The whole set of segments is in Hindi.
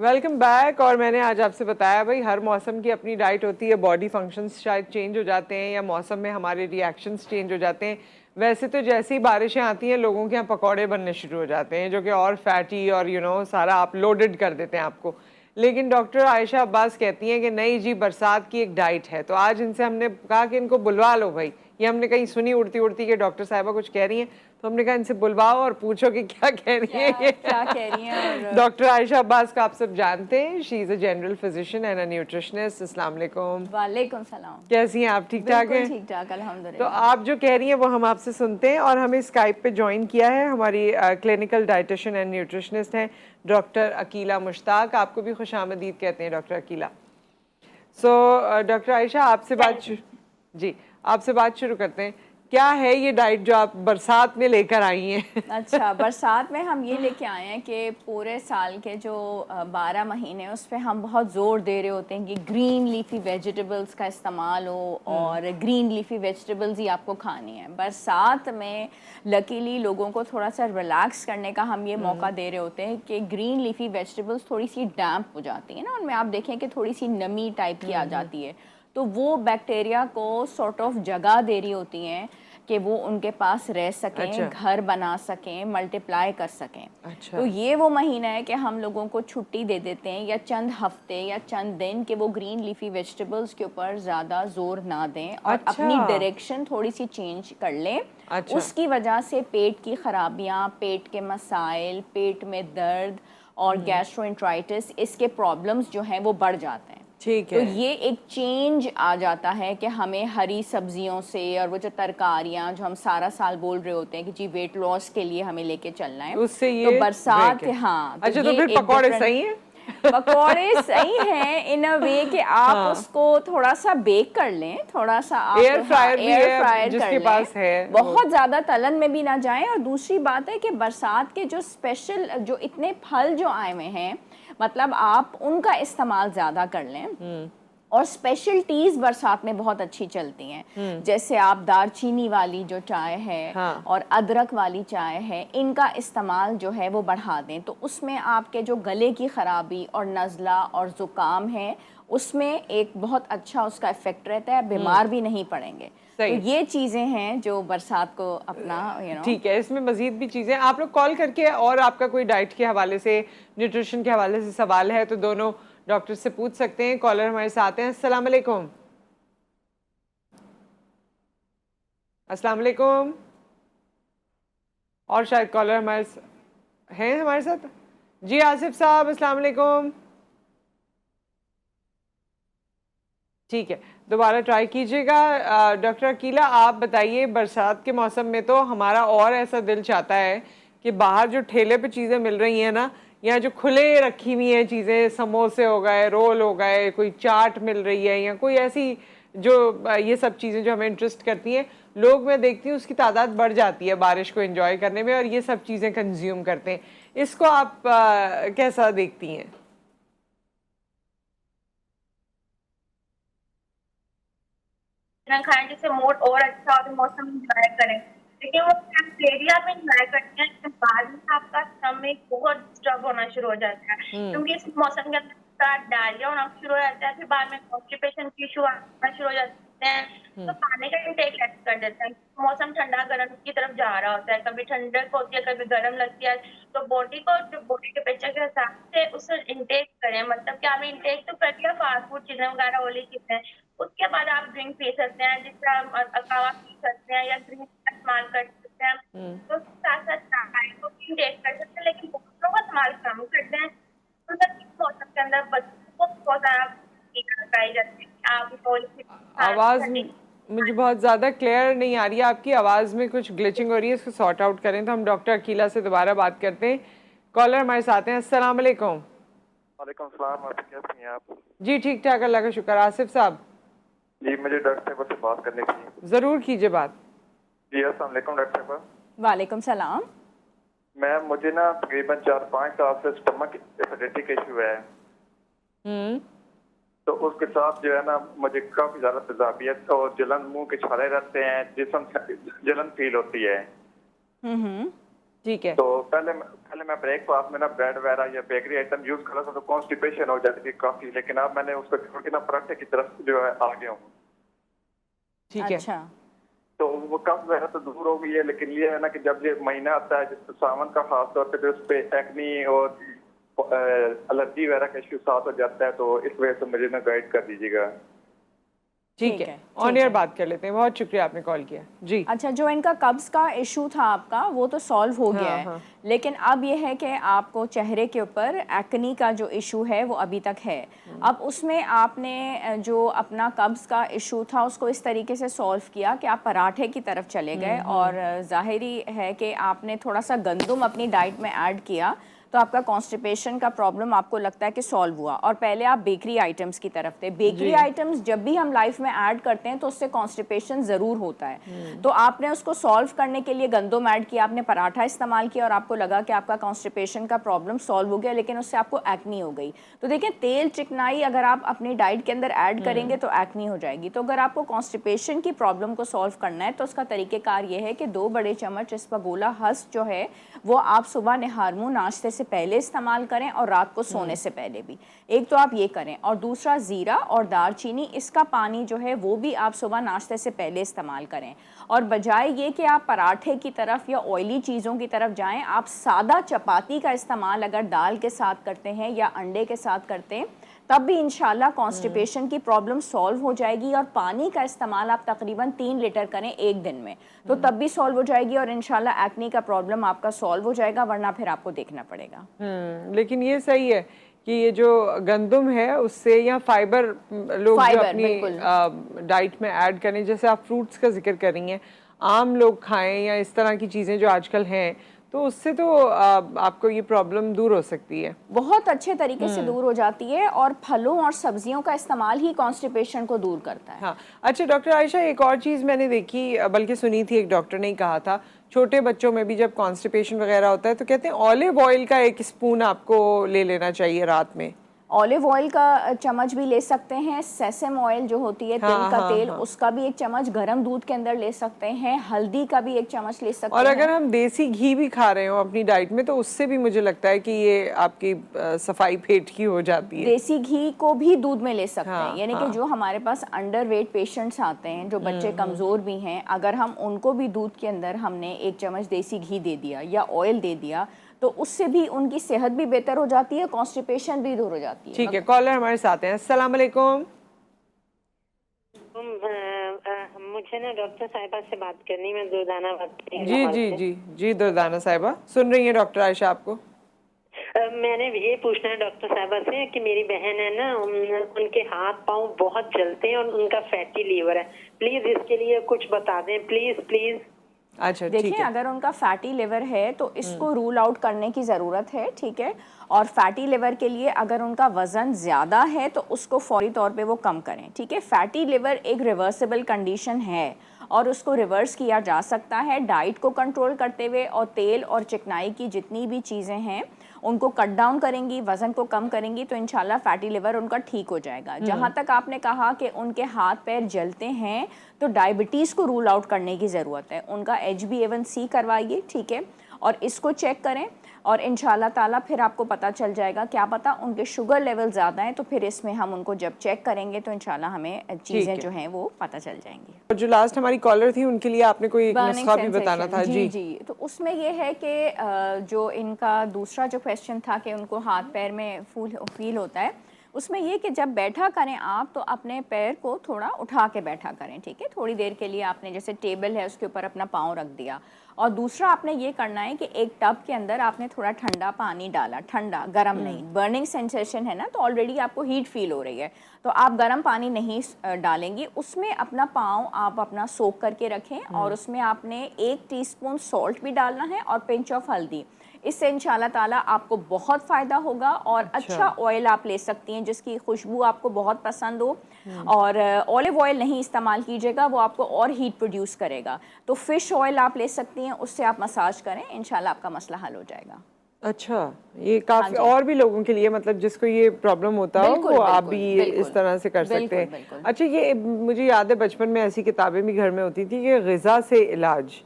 Welcome back. और मैंने आज आपसे बताया भाई हर मौसम की अपनी डाइट होती है, बॉडी फंक्शंस शायद चेंज हो जाते हैं या मौसम में हमारे रिएक्शंस चेंज हो जाते हैं। वैसे तो जैसी बारिशें आती हैं लोगों के यहाँ पकौड़े बनने शुरू हो जाते हैं जो कि और फैटी और सारा आप लोडेड कर देते हैं आपको। लेकिन डॉक्टर आयशा अब्बास कहती हैं कि नहीं जी, बरसात की एक डाइट है। तो आज इनसे हमने कहा कि इनको बुलवा लो भाई। ये हमने कहीं सुनी उड़ती उड़ती कि डॉक्टर साहिबा कुछ कह रही हैं, तो हमने कहा इनसे बुलवाओ और पूछो कि क्या कह रही हैं ये। क्या कह रही हैं। और डॉक्टर आयशा अब्बास का आप सब जानते हैं, she is a general physician and a nutritionist. अस्सलाम वालेकुम। वालेकुम सलाम। कैसी हैं आप? ठीक ठाक हैं? ठीक ठाक तो अल्हम्दुलिल्लाह। आप जो कह रही हैं वो हम आपसे सुनते हैं। और हमें स्काइप पे ज्वाइन किया है हमारी क्लिनिकल डाइटिशियन एंड न्यूट्रिशनिस्ट हैं डॉक्टर अकीला मुश्ताक। आपको भी खुशामदीद कहते हैं डॉक्टर अकीला। डॉक्टर आयशा आपसे जी आपसे बात शुरू करते हैं। क्या है ये डाइट जो आप बरसात में लेकर आई हैं? अच्छा, बरसात में हम ये लेके आए हैं कि पूरे साल के जो 12 महीने उस पर हम बहुत ज़ोर दे रहे होते हैं कि ग्रीन लीफी वेजिटेबल्स का इस्तेमाल हो और ग्रीन लीफी वेजिटेबल्स ही आपको खानी है। बरसात में लकीली लोगों को थोड़ा सा रिलैक्स करने का हम ये मौका दे रहे होते हैं कि ग्रीन लीफी वेजिटेबल्स थोड़ी सी डैम्प हो जाती है ना, उनमें आप देखें कि थोड़ी सी नमी टाइप की आ जाती है, तो वो बैक्टीरिया को सॉर्ट ऑफ जगह दे रही होती हैं कि वो उनके पास रह सकें। अच्छा। घर बना सकें, मल्टीप्लाई कर सकें। अच्छा। तो ये वो महीना है कि हम लोगों को छुट्टी दे देते हैं या चंद हफ्ते या चंद दिन कि वो ग्रीन लीफी वेजिटेबल्स के ऊपर ज़्यादा जोर ना दें और अच्छा। अपनी डायरेक्शन थोड़ी सी चेंज कर लें। अच्छा। उसकी वजह से पेट की खराबियाँ, पेट के मसाइल, पेट में दर्द और गैस्ट्रोएंटराइटिस, इसके प्रॉब्लम्स जो हैं वो बढ़ जाते हैं। ठीक तो है। ये एक चेंज आ जाता है कि हमें हरी सब्जियों से और वो जो तरकारियां जो हम सारा साल बोल रहे होते हैं कि जी वेट लॉस के लिए हमें लेके चलना है, उससे तो ये बरसात ब्रेक है। हाँ, अच्छा, तो ये फिर एक पकौड़े डिफरेंट सही हैं? पकौड़े सही हैं इन अ वे कि आप हाँ। उसको थोड़ा सा बेक कर लें, थोड़ा सा आप एयर फ्रायर भी एयर है फ्रायर कर जिसके लें, पास है वो। बहुत ज़्यादा तलन में भी ना जाएं। और दूसरी बात है कि बरसात के जो स्पेशल जो इतने फल जो आए हुए हैं, मतलब आप उनका इस्तेमाल ज़्यादा कर लें। और स्पेशल टीज़ बरसात में बहुत अच्छी चलती हैं, जैसे आप दालचीनी वाली जो चाय है हाँ। और अदरक वाली चाय है, इनका इस्तेमाल जो है वो बढ़ा दें, तो उसमें आपके जो गले की ख़राबी और नज़ला और ज़ुकाम है उसमें एक बहुत अच्छा उसका इफ़ेक्ट रहता है, बीमार भी नहीं पड़ेंगे। तो सही। ये चीज़ें हैं जो बरसात को अपना ठीक है, इसमें मजीद भी चीज़ें आप लोग कॉल करके, और आपका कोई डाइट के हवाले से, न्यूट्रिशन के हवाले से सवाल है तो दोनों डॉक्टर से पूछ सकते हैं। कॉलर हमारे साथ हैं। अस्सलाम वालेकुम। अस्सलाम वालेकुम। और शायद कॉलर हैं हमारे साथ। जी आसिफ साहब, अस्सलाम वालेकुम। ठीक है, दोबारा ट्राई कीजिएगा। डॉक्टर अकीला, आप बताइए, बरसात के मौसम में तो हमारा और ऐसा दिल चाहता है कि बाहर जो ठेले पे चीज़ें मिल रही हैं ना, या जो खुले रखी हुई हैं चीज़ें, समोसे हो गए, रोल हो गए, कोई चाट मिल रही है या कोई ऐसी जो ये सब चीज़ें जो हमें इंटरेस्ट करती हैं, लोग मैं देखती हूँ उसकी तादाद बढ़ जाती है बारिश को एंजॉय करने में, और ये सब चीज़ें कंज्यूम करते हैं। इसको आप कैसा देखती हैं? ना खाएं जिससे मूड और अच्छा और मौसम इंजॉय करें। लेकिन वो एरिया में इंजॉय करते हैं लेकिन बाद में आपका स्टमक बहुत डिस्टर्ब होना शुरू हो जाता है, क्योंकि इस मौसम के अंदर डायरिया होना शुरू हो जाता है, फिर बाद में कॉन्स्टिपेशन की इशू आना शुरू हो जाते हैं। तो खाने का इंटेक लेस कर देते हैं। मौसम ठंडा गर्म की तरफ जा रहा होता है, कभी ठंडक होती है कभी गर्म लगती है, तो बॉडी को जो बॉडी टेम्परेचर के हिसाब से उसे इंटेक करें। मतलब कि आपने इंटेक तो कर लिया फास्ट फूड चीजें वगैरह ओली चीजें, उसके बाद आप ड्रिंक पी सकते हैं, जिससे आप अकावा पी सकते हैं या ड्रिंक का इस्तेमाल कर सकते हैं। तो साथ साथ चाय को भी इंटेक कर सकते हैं, लेकिन बोतलों का इस्तेमाल कम करते हैं। तो इस मौसम के अंदर बच्चों को बहुत सारा कराई जाती है। आप आवाज़ मुझे बहुत ज़्यादा क्लियर नहीं आ रही है, आपकी आवाज़ में कुछ ग्लिचिंग हो रही है, इसको सॉर्ट आउट करें। तो हम डॉक्टर अकीला से दोबारा बात करते हैं। कॉलर हमारे साथ हैं। अस्सलाम वालेकुम। वालेकुम सलाम। आप कैसी हैं आप? जी ठीक ठाक, अल्लाह का शुक्र। आसिफ साहब जी, मुझे डॉक्टर साहब से बात करनी थी। ज़रूर कीजिए बात। जी अस्सलाम वालेकुम डॉक्टर साहब। वालेकुम सलाम। मुझे ना तकरीबन 4-5 साल से स्टमक एसिडिटी का इशू है। तो उसके साथ जो है ना मुझे काफी ज्यादा तेजाबियत और जलन, मुंह के छाले रहते हैं, जिसम जलन फील होती है। ठीक है। तो पहले पहले मैं ब्रेकफास्ट में ना ब्रेड वगैरह या बेकरी आइटम यूज कर रहा था तो कॉन्स्टिपेशन हो जाती थी काफी, लेकिन अब मैंने उसको छोड़ के ना पराठे की तरफ जो है आ गया हूँ। ठीक है। अच्छा, तो वो कफ वगैरह तो दूर हो गई है, लेकिन ये है ना कि जब ये महीना आता है जिस सावन का खास तौर पे, तो उस पे एक्नी और एलर्जी वगैरह का इश्यू साथ हो जाता है, तो इस वजह से मुझे ना गाइड कर दीजिएगा। ठीक है, ऑन एयर बात कर लेते हैं। बहुत शुक्रिया आपने कॉल किया जी। अच्छा, जो इनका कब्ज़ का इशू था आपका वो तो सॉल्व हो गया है, लेकिन अब ये है कि आपको चेहरे के ऊपर एक्नी का जो इशू है वो अभी तक है। अब उसमें आपने जो अपना कब्ज़ का इशू था उसको इस तरीके से सॉल्व किया कि आप पराठे की तरफ चले गए, और ज़ाहिरी है कि आपने थोड़ा सा गंदम अपनी डाइट में ऐड किया, तो आपका कॉन्स्टिपेशन का प्रॉब्लम आपको लगता है कि सॉल्व हुआ। और पहले आप बेकरी आइटम्स की तरफ थे। बेकरी आइटम्स जब भी हम लाइफ में ऐड करते हैं तो उससे कॉन्स्टिपेशन ज़रूर होता है। तो आपने उसको सॉल्व करने के लिए गंदम ऐड किया, आपने पराठा इस्तेमाल किया और आपको लगा कि आपका कॉन्स्टिपेशन का प्रॉब्लम सॉल्व हो गया, लेकिन उससे आपको एक्नी हो गई। तो देखिए, तेल चिकनाई अगर आप अपनी डाइट के अंदर ऐड करेंगे तो एक्नी हो जाएगी। तो अगर आपको कॉन्स्टिपेशन की प्रॉब्लम को सॉल्व करना है तो उसका तरीक़ेकार ये है कि 2 बड़े चम्मच इस्पागोला हस्क जो है वो आप सुबह निहारमू नाश्ते से पहले इस्तेमाल करें और रात को सोने से पहले भी। एक तो आप ये करें, और दूसरा ज़ीरा और दालचीनी, इसका पानी जो है वो भी आप सुबह नाश्ते से पहले इस्तेमाल करें। और बजाय ये कि आप पराठे की तरफ या ऑयली चीज़ों की तरफ जाएं, आप सादा चपाती का इस्तेमाल अगर दाल के साथ करते हैं या अंडे के साथ करते हैं, तब भी इंशाल्लाह कॉन्स्टिपेशन की प्रॉब्लम सॉल्व हो जाएगी। और पानी का इस्तेमाल आप तकरीबन 3 लीटर करें एक दिन में, तो तब भी सॉल्व हो जाएगी और इंशाल्लाह एक्नी का प्रॉब्लम आपका सॉल्व हो जाएगा, वरना फिर आपको देखना पड़ेगा। लेकिन ये सही है कि ये जो गंदम है उससे, या फाइबर लोग जो अपनी डाइट में ऐड करें, जैसे आप फ्रूट्स का जिक्र कर रही हैं, आम लोग खाएं या इस तरह की चीज़ें जो आजकल हैं, तो उससे तो आपको ये प्रॉब्लम दूर हो सकती है, बहुत अच्छे तरीके से दूर हो जाती है। और फलों और सब्जियों का इस्तेमाल ही कॉन्स्टिपेशन को दूर करता है। हाँ। अच्छा डॉक्टर आयशा, एक और चीज़ मैंने देखी, बल्कि सुनी थी, एक डॉक्टर ने ही कहा था, छोटे बच्चों में भी जब कॉन्स्टिपेशन वगैरह होता है तो कहते हैं ऑलिव ऑयल का 1 स्पून आपको ले लेना चाहिए रात में। ऑलिव ऑयल का चम्मच भी ले सकते हैं, सेसम ऑयल जो होती है तिल का तेल, उसका भी 1 चम्मच गर्म दूध के अंदर ले सकते हैं, हल्दी का भी 1 चम्मच ले सकते हैं। और अगर हम देसी घी भी खा रहे हो अपनी डाइट में तो उससे भी मुझे लगता है कि ये आपकी सफाई पेट की हो जाती है। देसी घी को भी दूध में ले सकते हैं, यानी कि जो हमारे पास अंडर वेट पेशेंट्स आते हैं, जो बच्चे कमज़ोर भी हैं, अगर हम उनको भी दूध के अंदर हमने 1 चम्मच देसी घी दे दिया या ऑयल दे दिया तो उससे भी उनकी सेहत भी बेहतर हो जाती है, कॉन्स्टिपेशन भी दूर हो जाती है। ठीक है, कॉलर हमारे साथ हैं। अस्सलाम वालेकुम। मुझे ना डॉक्टर साहिबा से बात करनी, मैं दुर्दाना बात कर रही जी जी जी जी दुर्दाना साहिबा सुन रही हैं डॉक्टर आयशा आपको। मैंने ये पूछना है डॉक्टर साहिबा से कि मेरी बहन है ना, उनके हाथ पाँव बहुत जलते हैं और उनका फैटी लीवर है, प्लीज इसके लिए कुछ बता दें प्लीज प्लीज। अच्छा देखिए, अगर उनका फैटी लिवर है तो इसको रूल आउट करने की ज़रूरत है, ठीक है। और फैटी लिवर के लिए अगर उनका वज़न ज़्यादा है तो उसको फौरी तौर पे वो कम करें, ठीक है। फैटी लिवर एक रिवर्सिबल कंडीशन है और उसको रिवर्स किया जा सकता है डाइट को कंट्रोल करते हुए, और तेल और चिकनाई की जितनी भी चीज़ें हैं उनको कट डाउन करेंगी, वज़न को कम करेंगी, तो इंशाल्लाह फैटी लिवर उनका ठीक हो जाएगा। जहाँ तक आपने कहा कि उनके हाथ पैर जलते हैं, तो डायबिटीज़ को रूल आउट करने की ज़रूरत है। उनका HbA1c करवाइए, ठीक है, और इसको चेक करें, और इंशाल्लाह ताला फिर आपको पता चल जाएगा। क्या पता उनके शुगर लेवल ज़्यादा हैं, तो फिर इसमें हम उनको जब चेक करेंगे तो इंशाल्लाह हमें चीज़ें जो हैं वो पता चल जाएंगी। और जो लास्ट हमारी कॉलर थी उनके लिए आपने कोई एक नुस्खा भी बताना था। जी जी, तो उसमें ये है कि जो इनका दूसरा जो क्वेश्चन था कि उनको हाथ पैर में फील होता है, उसमें ये कि जब बैठा करें आप तो अपने पैर को थोड़ा उठा के बैठा करें, ठीक है। थोड़ी देर के लिए आपने जैसे टेबल है उसके ऊपर अपना पाँव रख दिया, और दूसरा आपने ये करना है कि एक टब के अंदर आपने थोड़ा ठंडा पानी डाला, ठंडा गर्म नहीं, बर्निंग सेंसेशन है ना, तो ऑलरेडी आपको हीट फील हो रही है, तो आप गर्म पानी नहीं डालेंगे, उसमें अपना पाँव आप अपना सोक करके रखें, और उसमें आपने 1 टीस्पून सॉल्ट भी डालना है और पिंच ऑफ हल्दी। इससे इंशाल्लाह ताला आपको बहुत फ़ायदा होगा। और अच्छा ऑयल आप ले सकती हैं जिसकी खुशबू आपको बहुत पसंद हो, और ऑलिव ऑयल नहीं इस्तेमाल कीजिएगा, वो आपको और हीट प्रोड्यूस करेगा। तो फ़िश ऑयल आप ले सकती हैं, उससे आप मसाज करें, इंशाल्लाह आपका मसला हल हो जाएगा। अच्छा, ये काफ़ी और भी लोगों के लिए, मतलब जिसको ये प्रॉब्लम होता हो वो आप भी इस तरह से कर सकते हैं। अच्छा, ये मुझे याद है बचपन में ऐसी किताबें भी घर में होती थी कि ग़िज़ा से इलाज,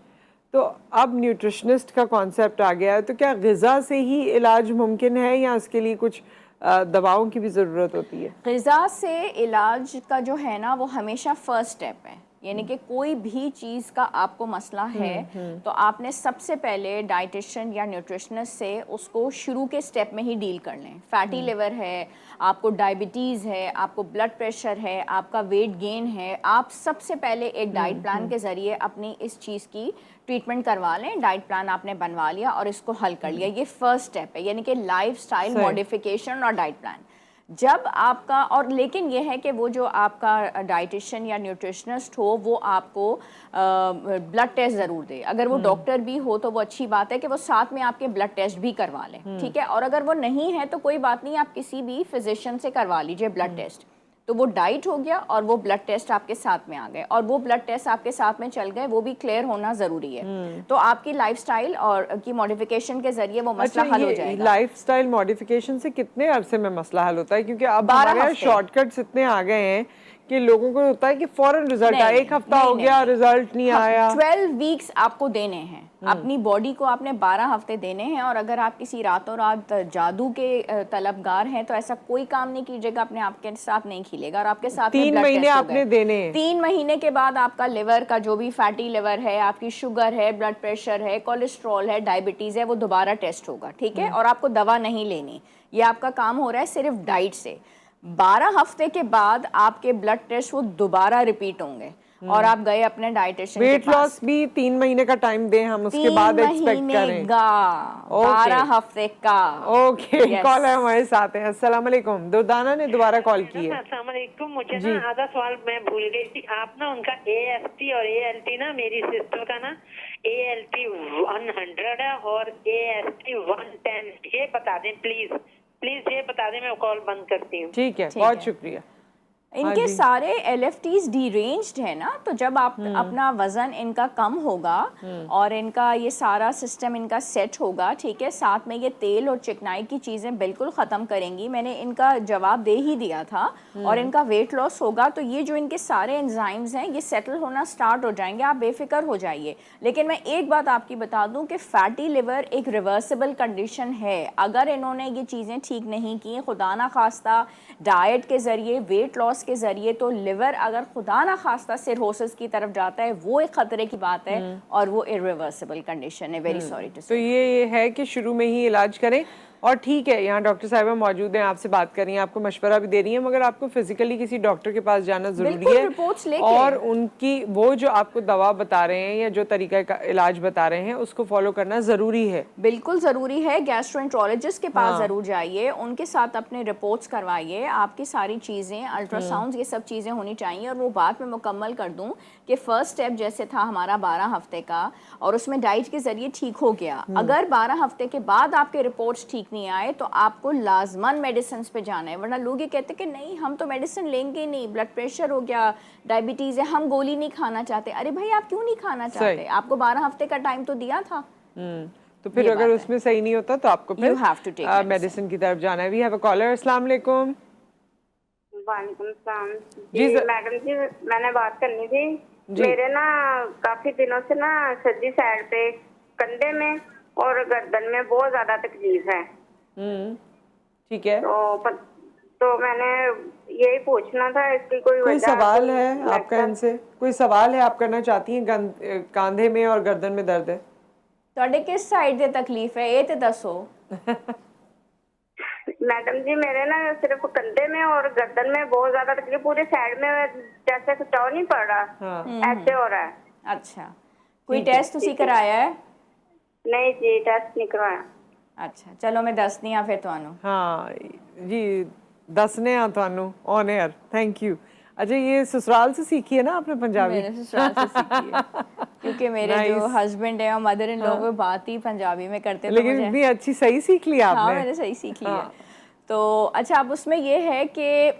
तो अब न्यूट्रिशनिस्ट का कॉन्सेप्ट आ गया है, तो क्या ग़िज़ा से ही इलाज मुमकिन है या इसके लिए कुछ दवाओं की भी ज़रूरत होती है? ग़िज़ा से इलाज का जो है ना वो हमेशा फर्स्ट स्टेप है, यानी कि कोई भी चीज़ का आपको मसला है तो आपने सबसे पहले डाइटिशियन या न्यूट्रिशनिस्ट से उसको शुरू के स्टेप में ही डील कर लें। फैटी लिवर है, आपको डायबिटीज़ है, आपको ब्लड प्रेशर है, आपका वेट गेन है, आप सबसे पहले एक डाइट प्लान के ज़रिए अपनी इस चीज़ की ट्रीटमेंट करवा लें। डाइट प्लान आपने बनवा लिया और इसको हल कर लिया, ये फर्स्ट स्टेप है, यानी कि लाइफस्टाइल मॉडिफिकेशन और डाइट प्लान। जब आपका और लेकिन ये है कि वो जो आपका डाइटिशियन या न्यूट्रिशनिस्ट हो वो आपको ब्लड टेस्ट ज़रूर दे। अगर वो डॉक्टर भी हो तो वो अच्छी बात है कि वो साथ में आपके ब्लड टेस्ट भी करवा लें, ठीक है। और अगर वो नहीं है तो कोई बात नहीं, आप किसी भी फिजिशियन से करवा लीजिए ब्लड टेस्ट। तो वो डाइट हो गया और वो ब्लड टेस्ट आपके साथ में आ गए, और वो ब्लड टेस्ट आपके साथ में चल गए, वो भी क्लियर होना ज़रूरी है। तो आपकी लाइफस्टाइल और की मॉडिफिकेशन के ज़रिए वो मसला हल हो जाएगा। लाइफस्टाइल मॉडिफिकेशन से कितने अरसे में मसला हल होता है? क्योंकि अब हमारे शॉर्टकट्स इतने आ गए हैं कि लोगों को होता है कि फौरन रिजल्ट आए, एक हफ्ता हो गया रिजल्ट नहीं आया। 12 वीक्स आपको देने हैं, अपनी बॉडी को आपने 12 हफ्ते देने हैं। और अगर आप किसी रातों रात जादू के तलबगार हैं तो ऐसा कोई काम नहीं कीजिएगा, अपने आपके साथ नहीं खिलेगा। और आपके साथ 3 महीने आपने देने हैं। 3 महीने के बाद आपका लिवर का जो भी फैटी लिवर है, आपकी शुगर है, ब्लड प्रेशर है, कोलेस्ट्रॉल है, डायबिटीज़ है, वो दोबारा टेस्ट होगा, ठीक है। और आपको दवा नहीं लेनी, ये आपका काम हो रहा है सिर्फ डाइट से। 12 हफ्ते के बाद आपके ब्लड टेस्ट वो दोबारा रिपीट होंगे और आप गए अपने डाइटिशियन के पास। वेट लॉस भी 3 महीने का टाइम दें हम, उसके बाद एक्सपेक्ट करें? 12 हफ्ते का। ओके, कॉल है हमारे साथ है। अस्सलाम वालेकुम, दुर्दाना ने दोबारा कॉल की है। अस्सलाम वालेकुम। मुझे ना आधा सवाल मैं भूल गई थी। आप ना उनका AST और ALT ना, मेरी सिस्टर का ना ALT 100 है और AST 110, ये बता दें प्लीज प्लीज, ये बता दें, मैं कॉल बंद करती हूँ। ठीक है, बहुत शुक्रिया। इनके सारे LFTs डीरेंज्ड है ना, तो जब आप अपना वजन इनका कम होगा और इनका ये सारा सिस्टम इनका सेट होगा, ठीक है, साथ में ये तेल और चिकनाई की चीज़ें बिल्कुल ख़त्म करेंगी। मैंने इनका जवाब दे ही दिया था। और इनका वेट लॉस होगा तो ये जो इनके सारे एंजाइम्स हैं ये सेटल होना स्टार्ट हो जाएंगे, आप बेफिक्र हो जाइए। लेकिन मैं एक बात आपकी बता दूं कि फैटी लिवर एक रिवर्सिबल कंडीशन है। अगर इन्होंने ये चीज़ें ठीक नहीं की, खुदा ना खास्ता डाइट के ज़रिए, वेट लॉस के जरिए, तो लिवर अगर खुदा ना खास्ता सिरहोसिस की तरफ जाता है, वो एक खतरे की बात है और वो इरिवर्सिबल कंडीशन है। वेरी सॉरी टू से। तो ये है कि शुरू में ही इलाज करें। और ठीक है, यहाँ डॉक्टर साहिबा मौजूद हैं, आपसे बात कर रही हैं, आपको मशवरा भी दे रही हैं, मगर आपको फिजिकली किसी डॉक्टर के पास जाना जरूरी है। और उनकी वो जो आपको दवा बता रहे हैं या जो तरीका का इलाज बता रहे हैं उसको फॉलो करना जरूरी है, बिल्कुल ज़रूरी है। गैस्ट्रोएंट्रोलॉजिस्ट के पास ज़रूर जाइए, उनके साथ अपने रिपोर्ट्स करवाइए, आपकी सारी चीज़ें, अल्ट्रासाउंड, ये सब चीज़ें होनी चाहिए। और वो बात मैं मुकम्मल कर दूं कि फर्स्ट स्टेप जैसे था हमारा 12 हफ्ते का, और उसमें डाइट के ज़रिए ठीक हो गया। अगर 12 हफ्ते के बाद आपके रिपोर्ट्स ठीक नहीं आए तो आपको लाजमन मेडिसिन पे जाना है। वरना लोग ये कहते कि नहीं हम तो मेडिसिन लेंगे नहीं, ब्लड प्रेशर हो गया, डायबिटीज़ है, हम गोली नहीं खाना चाहते। अरे भाई, आप क्यों नहीं खाना चाहते? आपको 12 हफ्ते का टाइम तो दिया था। तो फिर अगर उसमें सही नहीं होता तो आपको फिर मेडिसिन की तरफ जाना है। We have a caller. अस्सलाम वालेकुम। वालेकुम सलाम जी मैडम जी, मैंने बात करनी थी। मेरे ना काफी दिनों से ना सज्जी साइड पे कंधे में और गर्दन में बहुत ज्यादा तकलीफ है। ठीक है, तो मैंने यही पूछना था, इसकी कोई सवाल है आपका इनसे? कोई सवाल है आप करना चाहती हैं? कांधे में और गर्दन में दर्द है? ਤੁਹਾਡੇ किस साइड से तकलीफ है ये तो दसो। मैडम जी, मेरे ना सिर्फ कंधे में और गर्दन में बहुत ज्यादा तकलीफ, पूरे साइड में जैसे खिंचाव नहीं पड़ रहा, ऐसे हो रहा है। अच्छा, कोई टेस्ट तुसी कराया है? नहीं जी, टेस्ट नहीं करवाया। अच्छा, चलो मैं दसनी हाँ फिर तुहानू। हाँ जी, दसने हाँ तुहानू ऑन एयर। Thank you. अच्छा, ये ससुराल से सीखी है ना आपने पंजाबी? मैंने ससुराल से सीखी है क्योंकि मेरे जो हस्बैंड है और मदर इन लोग बात ही पंजाबी में करते। लेकिन इतनी अच्छी सही सीख लिया आपने। हाँ, मैंने सही सीख लिया। तो अच्छा, अब उसमें ये है कि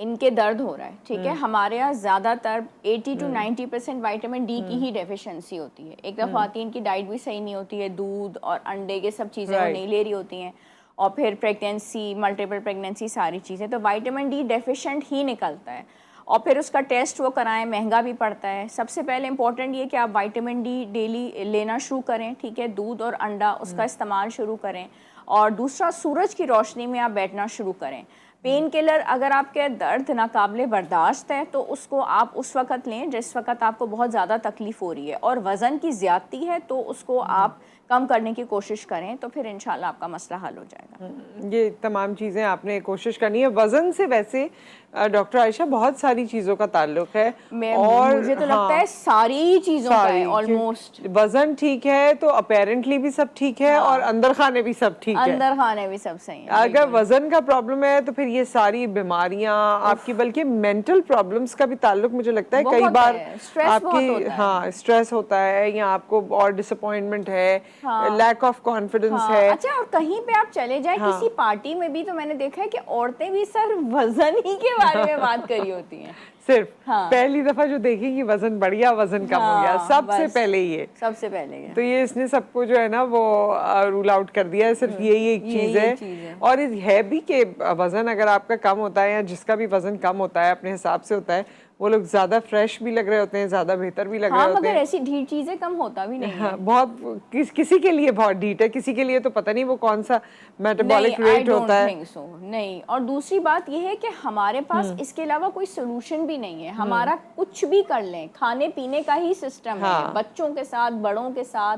इनके दर्द हो रहा है, ठीक है। हमारे यहाँ ज़्यादातर 80 to 90% विटामिन डी की ही डेफिशिएंसी होती है। एक दफ़ा आती है, इनकी डाइट भी सही नहीं होती है, दूध और अंडे के सब चीज़ें वो नहीं ले रही होती हैं, और फिर प्रेगनेंसी, मल्टीपल प्रेगनेंसी, सारी चीज़ें, तो विटामिन डी डेफिशिएंट ही निकलता है। और फिर उसका टेस्ट वो कराएं, महंगा भी पड़ता है। सबसे पहले इंपॉर्टेंट ये कि आप विटामिन डी डेली लेना शुरू करें, ठीक है, दूध और अंडा उसका इस्तेमाल शुरू करें। और दूसरा, सूरज की रोशनी में आप बैठना शुरू करें। पेन किलर अगर आपके दर्द नाकाबिले बर्दाश्त है तो उसको आप उस वक़्त लें जिस वक़्त आपको बहुत ज़्यादा तकलीफ़ हो रही है, और वज़न की ज़्यादती है तो उसको आप कम करने की कोशिश करें, तो फिर इंशाल्लाह आपका मसला हल हो जाएगा। ये तमाम चीज़ें आपने कोशिश करनी है। वज़न से वैसे डॉक्टर आयशा बहुत सारी चीज़ों का ताल्लुक है, और मुझे तो लगता है सारी चीज़ों का है ऑलमोस्ट। वज़न ठीक है तो अपेरेंटली भी सब ठीक है, और अंदर खाने भी सब ठीक है, अंदर खाने भी सब सही है। अगर वज़न का प्रॉब्लम है तो फिर ये सारी बीमारियां आपकी, बल्कि मेंटल प्रॉब्लम्स का भी ताल्लुक मुझे लगता है कई बार आपकी, हाँ, स्ट्रेस होता है, या आपको और डिसअपॉइंटमेंट है, लैक ऑफ कॉन्फिडेंस है। अच्छा, और कहीं पे आप चले जाए किसी पार्टी में भी तो मैंने देखा है कि औरतें भी सर वजन ही के बारे में बात करी होती हैं सिर्फ पहली दफा जो देखेंगी वजन बढ़ गया, वजन कम हो गया, सबसे पहले ये, सबसे पहले ये। तो ये इसने सबको जो है ना वो रूल आउट कर दिया है। सिर्फ यही एक चीज है, और है भी कि वजन अगर आपका कम होता है, या जिसका भी वजन कम होता है अपने हिसाब से होता है, वो लोग ज्यादा फ्रेश भी लग रहे होते हैं, ज्यादा बेहतर भी लग रहे होते हैं। मगर ऐसी ढीठ चीजें कम होता भी नहीं है। बहुत किसी के लिए बहुत ढीठ है, किसी के लिए तो पता नहीं वो कौन सा मेटाबॉलिक रेट होता है। नहीं, और दूसरी बात ये है कि हमारे पास इसके अलावा कोई सोल्यूशन भी नहीं है। हमारा कुछ भी कर लें, खाने पीने का ही सिस्टम है, बच्चों के साथ, बड़ों के साथ,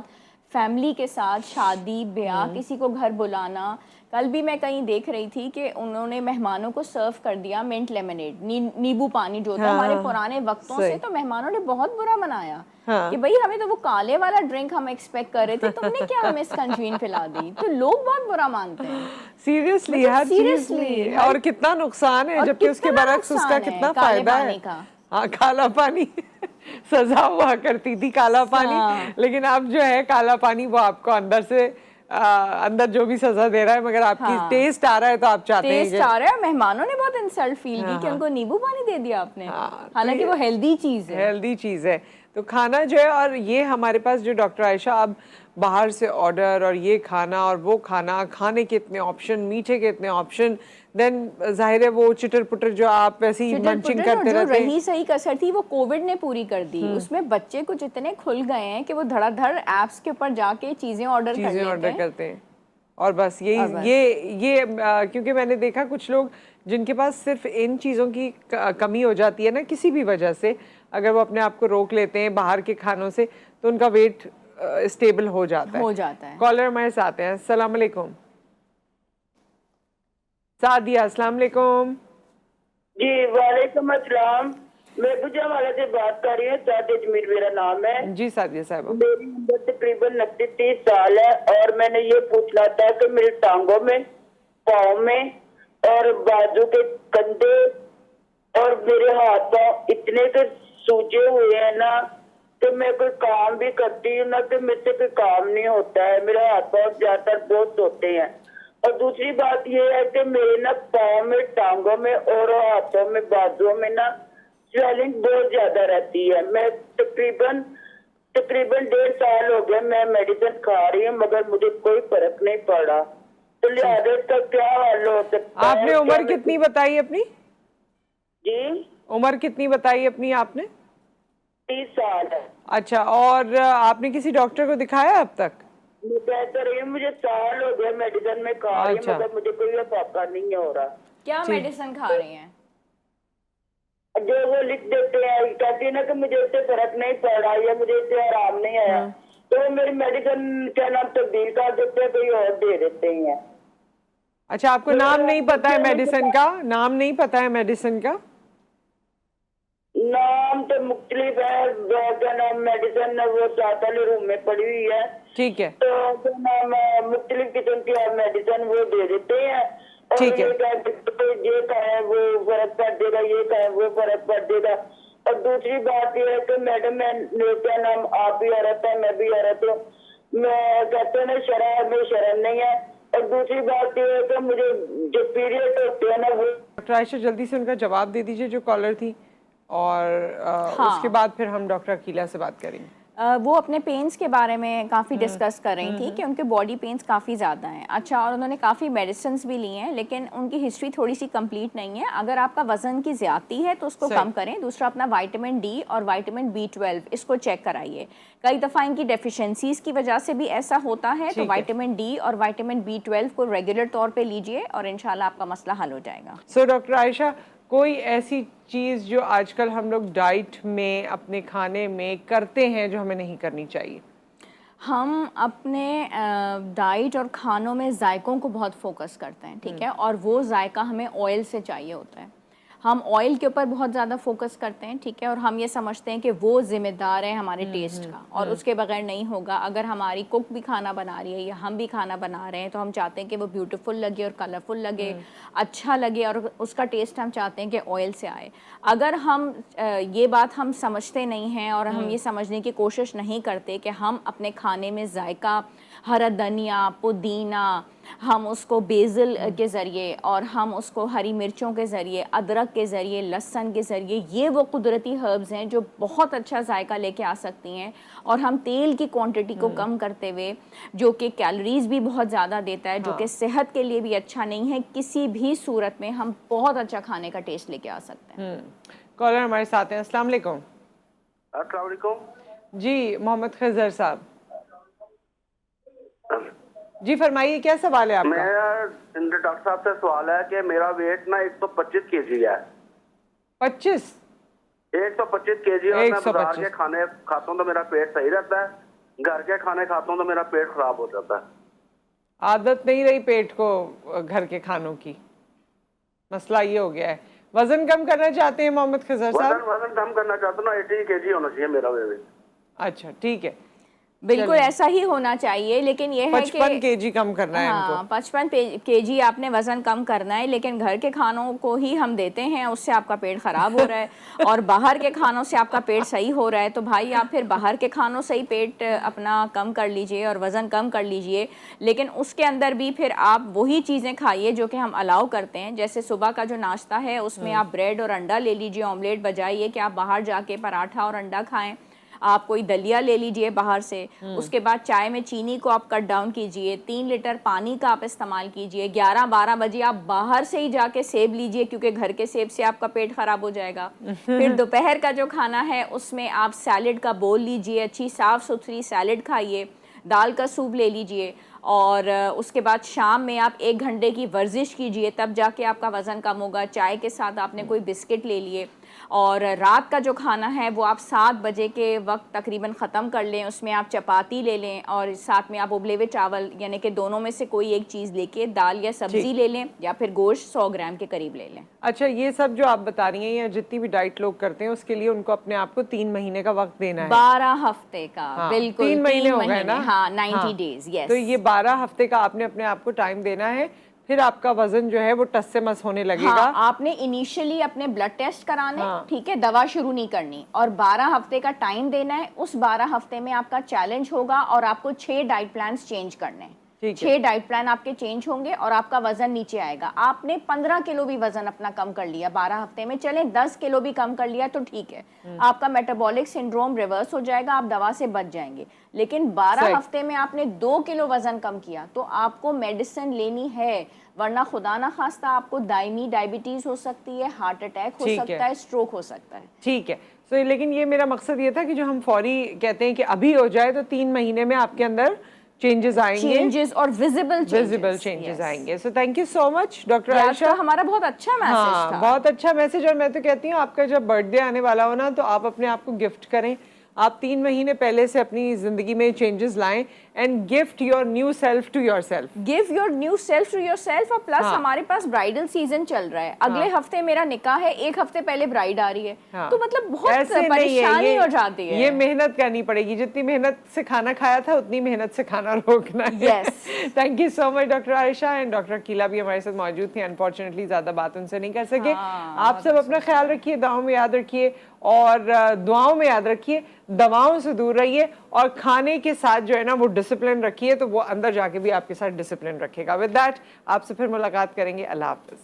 फैमिली के साथ, शादी ब्याह, किसी को घर बुलाना। कल भी मैं कहीं देख रही थी कि उन्होंने मेहमानों को सर्व कर दिया मिंट लेमनेड, नींबू पानी जो था। हमारे पुराने वक्तों से तो मेहमानों ने बहुत बुरा मनाया कि भाई हमें तो वो काले वाला ड्रिंक हम एक्सपेक्ट कर रहे थे, तुमने क्या हमें स्कंजीन पिला दी। तो लोग बहुत बुरा मानते हैं सीरियसली, हर सीरियसली, और कितना नुकसान है, जबकि उसके बरक्स उसका कितना फायदा है। हाँ, काला पानी सजा हुआ करती थी काला पानी, लेकिन अब जो है काला पानी वो आपको अंदर से अंदर जो भी सजा दे रहा है, मगर आपकी टेस्ट आ रहा है तो आप चाहते हैं, टेस्ट आ रहा है। मेहमानों ने बहुत इंसल्ट फील की कि उनको नींबू पानी दे दिया आपने, हालांकि वो हेल्दी चीज है, हेल्दी चीज है। तो खाना जो है, और ये हमारे पास जो डॉक्टर आयशा अब बाहर से ऑर्डर और ये खाना और वो खाना, खाने के इतने ऑप्शन, मीठे के इतने ऑप्शन, देन जाहिर है वो चिटर पुटर जो आप वैसे ही मंचिंग करते रहते हैं। रही सही कसर थी वो कोविड ने पूरी कर दी। उसमें बच्चे कुछ इतने खुल गए हैं कि वो धड़ाधड़ ऐप्स के ऊपर जाके चीजें ऑर्डर करते हैं, और बस ये क्योंकि मैंने देखा कुछ लोग जिनके पास सिर्फ इन चीज़ों की कमी हो जाती है ना किसी भी वजह से, अगर वो अपने आप को रोक लेते हैं बाहर के खानों से, तो उनका वेट स्टेबल हो जाता है। कॉलर हमारे साथ हैं। अस्सलाम वालेकुम सादिया। अस्सलाम वालेकुम जी। वालेकुम अस्सलाम। मैं गुजरावाला से बात कर रही हूँ, सादिया जमीर मेरा नाम है। जी सादिया साहब, मेरी उम्र तकरीबन 29-30 साल है, और मैंने ये पूछना था कि मेरी टांगों में, पाँव में और बाजू के कंधे और मेरे हाथ पाँव इतने के सूजे हुए हैं ना, तो मैं कोई काम भी करती हूँ ना तो मेरे से कोई काम नहीं होता है। मेरे हाथ पाँव ज्यादातर बहुत होते हैं। और दूसरी बात ये है कि मेरे ना पाँव में, टांगों में और हाथों में, बाजुओं में ना स्वेलिंग बहुत ज्यादा रहती है। मैं तकरीबन 1.5 साल हो गया मैं मेडिसिन खा रही हूँ, मगर मुझे कोई फर्क नहीं पड़ा। तो लिहाजा इसका क्या हल हो सकता है? आपने उम्र कितनी बताई अपनी? जी, उम्र कितनी बताई अपनी आपने? 30 साल है। अच्छा, और आपने किसी डॉक्टर को दिखाया अब तक? मैं कहते रही हूँ, मुझे साल हो गया मेडिसिन में खा रही हूँ, मगर मुझे कोई फायदा नहीं हो रहा। क्या मेडिसिन खा रही हैं? जो वो लिख देते हैं, कहती है ना कि मुझे इससे फर्क नहीं पड़ा या मुझे इससे आराम नहीं आया, तो वो मेरी मेडिसिन क्या नाम तब्दील कर देते हैं, कोई और दे देते हैं। अच्छा, आपको नाम नहीं पता है मेडिसिन का? नाम नहीं पता है मेडिसिन का? नाम तो मुख्तलिफ है, क्या नाम मेडिसिन वो 7 वाले रूम में पड़ी हुई है। ठीक है, तो क्या नाम मुख्तलिफ किस्म की मेडिसिन वो दे देते हैं, और ठीक है, ये कहे वो फर्क पड़ देगा, ये कहे वो फर्क पड़ देगा। और दूसरी बात ये है कि मैडम, मैं क्या नाम, आप भी औरत है, मैं भी औरत हूँ, मैं कहते हैं ना शराब में शर्म नहीं है। और दूसरी बात ये है कि मुझे जो पीरियड होते हैं ना वो। डॉक्टर आयशा जल्दी से उनका जवाब दे दीजिए जो कॉलर थी, और उसके बाद फिर हम डॉक्टर अकीला से बात करेंगे। वो अपने पेन्स के बारे में काफ़ी डिस्कस कर रही थी कि उनके बॉडी पेन्स काफ़ी ज़्यादा हैं। अच्छा, और उन्होंने काफ़ी मेडिसिन भी ली हैं, लेकिन उनकी हिस्ट्री थोड़ी सी कंप्लीट नहीं है। अगर आपका वज़न की ज़्यादती है तो उसको कम करें। दूसरा, अपना विटामिन डी और विटामिन B12 इसको चेक कराइए। कई दफ़ा इनकी डेफिशिएंसीज़ की वजह से भी ऐसा होता है, तो विटामिन डी और विटामिन B12 को रेगुलर तौर पर लीजिए और इंशाल्लाह आपका मसला हल हो जाएगा। सो डॉक्टर आयशा, कोई ऐसी चीज़ जो आजकल हम लोग डाइट में, अपने खाने में करते हैं जो हमें नहीं करनी चाहिए? हम अपने डाइट और खानों में जायकों को बहुत फोकस करते हैं, ठीक है, और वो जायका हमें ऑयल से चाहिए होता है। हम ऑयल के ऊपर बहुत ज़्यादा फोकस करते हैं, ठीक है, और हम ये समझते हैं कि वो ज़िम्मेदार है हमारे टेस्ट का, और उसके बगैर नहीं होगा। अगर हमारी कुक भी खाना बना रही है या हम भी खाना बना रहे हैं, तो हम चाहते हैं कि वो ब्यूटीफुल लगे और कलरफुल लगे, अच्छा लगे, और उसका टेस्ट हम चाहते हैं कि ऑयल से आए। अगर हम ये बात हम समझते नहीं हैं और हम ये समझने की कोशिश नहीं करते कि हम अपने खाने में जायका, हरा धनिया, पुदीना, हम उसको बेसिल के ज़रिए और हम उसको हरी मिर्चों के ज़रिए, अदरक के ज़रिए, लहसुन के ज़रिए, ये वो कुदरती हर्ब्स हैं जो बहुत अच्छा जायका लेके आ सकती हैं। और हम तेल की क्वांटिटी को कम करते हुए, जो कि कैलोरीज़ भी बहुत ज़्यादा देता है, जो कि सेहत के लिए भी अच्छा नहीं है, किसी भी सूरत में हम बहुत अच्छा खाने का टेस्ट लेके आ सकते हैं। कॉलर हमारे साथ हैं। अस्सलाम वालेकुम। अस्सलाम वालेकुम जी, मोहम्मद खजर साहब जी, फरमाइए, क्या सवाल है आपका? मैं डॉक्टर साहब से सवाल है कि मेरा वेट ना 125 केजी है। 25? 125 केजी, और मैं बाजार के खाने खाता हूँ तो मेरा पेट सही रहता है, घर के खाने खाता हूँ तो मेरा पेट खराब हो जाता है। आदत नहीं रही पेट को घर के खानों की, मसला ये हो गया है। वजन कम करना चाहते हैं मोहम्मद खजर साहब? वजन कम करना चाहता हूँ ना, 80 केजी होना चाहिए मेरा वेट। अच्छा, ठीक है, बिल्कुल ऐसा ही होना चाहिए, लेकिन ये है कि 55 केजी कम करना है इनको। 55 केजी आपने वज़न कम करना है, लेकिन घर के खानों को ही हम देते हैं, उससे आपका पेट ख़राब हो रहा है, और बाहर के खानों से आपका पेट सही हो रहा है। तो भाई आप फिर बाहर के खानों से ही पेट अपना कम कर लीजिए और वज़न कम कर लीजिए, लेकिन उसके अंदर भी फिर आप वही चीज़ें खाइए जो कि हम अलाउ करते हैं। जैसे सुबह का जो नाश्ता है उसमें आप ब्रेड और अंडा ले लीजिए, ऑमलेट, बजाइए कि आप बाहर जाके पराठा और अंडा खाएँ। आप कोई दलिया ले लीजिए बाहर से। उसके बाद चाय में चीनी को आप कट डाउन कीजिए। 3 लीटर पानी का आप इस्तेमाल कीजिए। 11-12 बजे आप बाहर से ही जाके सेब लीजिए, क्योंकि घर के सेब से आपका पेट खराब हो जाएगा। फिर दोपहर का जो खाना है उसमें आप सैलेड का बोल लीजिए, अच्छी साफ़ सुथरी सैलेड खाइए, दाल का सूप ले लीजिए, और उसके बाद शाम में आप 1 घंटे की वर्जिश कीजिए, तब जाके आपका वज़न कम होगा। चाय के साथ आपने कोई बिस्किट ले लिए, और रात का जो खाना है वो आप 7 बजे के वक्त तकरीबन ख़त्म कर लें। उसमें आप चपाती ले लें और साथ में आप उबले हुए चावल, यानी कि दोनों में से कोई एक चीज़ लेके दाल या सब्ज़ी ले लें, या फिर गोश्त 100 ग्राम के करीब ले लें। अच्छा, ये सब जो आप बता रही हैं या जितनी भी डाइट लोग करते हैं, उसके लिए उनको अपने आप को 3 महीने का वक्त देना है। 12 हफ्ते का। हाँ, बिल्कुल 3 महीने हो गए ना? हाँ, 90 डेज। यस, तो ये 12 हफ्ते का आपने अपने आप को टाइम देना है, फिर आपका वजन जो है वो टस से मस होने लगेगा। हाँ, आपने इनिशियली अपने ब्लड टेस्ट कराने, ठीक है, दवा शुरू नहीं करनी, और 12 हफ्ते का टाइम देना है। उस 12 हफ्ते में आपका चैलेंज होगा और आपको 6 डाइट प्लान्स चेंज करने हैं। 6 डाइट प्लान आपके चेंज होंगे और आपका वजन नीचे आएगा। आपने 15 किलो भी वजन अपना कम कर लिया 12 हफ्ते में, चले 10 किलो भी कम कर लिया तो ठीक है, आपका मेटाबॉलिक सिंड्रोम रिवर्स हो जाएगा, आप दवा से बच जाएंगे। लेकिन 12 हफ्ते में आपने 2 किलो वजन कम किया तो आपको मेडिसिन लेनी है, वरना खुदा ना खास्ता आपको दायमी डायबिटीज हो सकती है, हार्ट अटैक हो सकता है, स्ट्रोक हो सकता है। ठीक है, तो लेकिन ये मेरा मकसद ये था कि जो हम फौरी कहते हैं कि अभी हो जाए, तो 3 महीने में आपके अंदर चेंजेस आएंगे, चेंजेस और विजिबल चेंजेस आएंगे। So thank you so much doctor Ayesha, हमारा बहुत अच्छा मैसेज था। बहुत अच्छा मैसेज। और मैं तो कहती हूँ आपका जब बर्थडे आने वाला हो ना, तो आप अपने आप को गिफ्ट करें। आप 3 महीने पहले से अपनी जिंदगी में चेंजेस लाएं and gift your new self to yourself. Give your new self to yourself. और प्लस हमारे पास ब्राइडल सीजन चल रहा है, अगले हफ्ते मेरा निकाह है, 1 हफ्ते पहले ब्राइड आ रही है, तो मतलब बहुत परेशानी हो जाती है। ये मेहनत करनी पड़ेगी, जितनी मेहनत से खाना खाया था उतनी मेहनत से खाना रोकना है। Yes, thank you so much doctor Ayesha. And doctor कीला भी हमारे साथ मौजूद थी, अनफॉर्चुनेटली ज्यादा बात उनसे नहीं कर सके। आप सब अपना ख्याल रखिए, दुआओं में याद रखिए, और दुआओं में याद रखिए, दवाओं से दूर रहिए, और खाने के साथ जो है ना वो डिसिप्लिन रखिए, तो वो अंदर जाके भी आपके साथ डिसिप्लिन रखेगा। विद दैट आपसे फिर मुलाकात करेंगे। अल्लाह हाफिज।